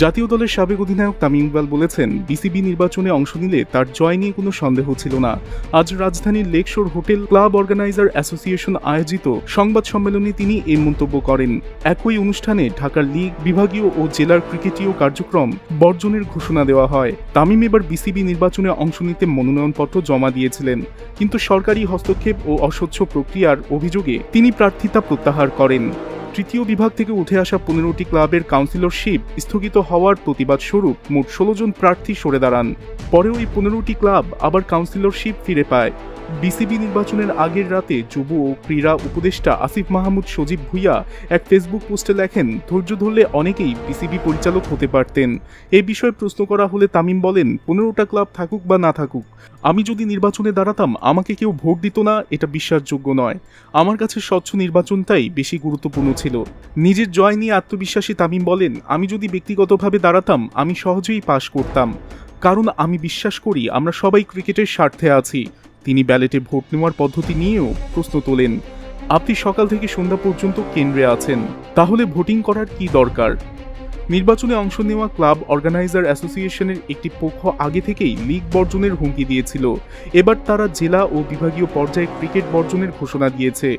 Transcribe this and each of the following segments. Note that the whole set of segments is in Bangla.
জাতীয় দলের সাবেক অধিনায়ক তামিম ইকবাল বলেছেন, বিসিবি নির্বাচনে অংশ নিলে তার জয় নিয়ে কোনো সন্দেহ ছিল না। আজ রাজধানীর Lakeshore hotel club organiser association আয়োজিত সংবাদ সম্মেলনে তিনি এই মন্তব্য করেন। একই অনুষ্ঠানে ঢাকার লীগ, বিভাগীয় ও জেলার ক্রিকেটীয় কার্যক্রম বর্জনের ঘোষণা দেওয়া হয়। তামিম এবার বিসিবি নির্বাচনে অংশ নিতে মনোনয়নপত্র জমা দিয়েছিলেন, কিন্তু সরকারি হস্তক্ষেপ ও অস্বচ্ছ প্রক্রিয়ার অভিযোগে তিনি প্রার্থিতা প্রত্যাহার করেন। তৃতীয় বিভাগ থেকে উঠে আসা 15টি ক্লাবের কাউন্সিলরশিপ স্থগিত হওয়ার প্রতিবাদ স্বরূপ মোট 16 জন প্রার্থী সরে দাঁড়ান। পরে ওই 15টি ক্লাব আবার কাউন্সিলরশিপ ফিরে পায়। বিসিবি নির্বাচনের আগের রাতে যুব ও ক্রীড়া উপদেষ্টা আসিফ মাহমুদ সজীব ভুইয়া এক ফেসবুক পোস্টে লেখেন, ধৈর্য ধরলে অনেকেই বিসিবি পরিচালক হতে পারতেন। এ বিষয়ে প্রশ্ন করা হলে তামিম বলেন, 15টা ক্লাব থাকুক বা না থাকুক, আমি যদি নির্বাচনে দাঁড়াতাম আমাকে কেউ ভোট দিত না, এটা বিশ্বাসযোগ্য নয়। আমার কাছে স্বচ্ছ নির্বাচনটাই বেশি গুরুত্বপূর্ণ ছিল। নিজের জয় নিয়ে আত্মবিশ্বাসী তামিম বলেন, আমি যদি ব্যক্তিগতভাবে দাঁড়াতাম আমি সহজেই পাশ করতাম, কারণ আমি বিশ্বাস করি আমরা সবাই ক্রিকেটের স্বার্থে আছি। তিনি ব্যালটে ভোট নেওয়ার পদ্ধতি নিয়েও প্রশ্ন তোলেন। আপনি সকাল থেকে সন্ধ্যা পর্যন্ত কেন্দ্রে আছেন, তাহলে ভোটিং করার কি দরকার? নির্বাচনে অংশ নেওয়া ক্লাব অর্গানাইজার অ্যাসোসিয়েশনের একটি পক্ষ আগে থেকেই লীগ বর্জনের হুমকি দিয়েছিল। এবার তারা জেলা ও বিভাগীয় পর্যায়ে ক্রিকেট বর্জনের ঘোষণা দিয়েছে।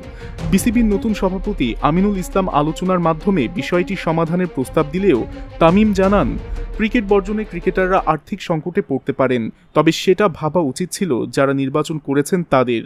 বিসিবির নতুন সভাপতি আমিনুল ইসলাম আলোচনার মাধ্যমে বিষয়টি সমাধানের প্রস্তাব দিলেও তামিম জানান, ক্রিকেট বর্জনে ক্রিকেটাররা আর্থিক সংকটে পড়তে পারেন, তবে সেটা ভাবা উচিত ছিল যারা নির্বাচন করেছেন তাদের।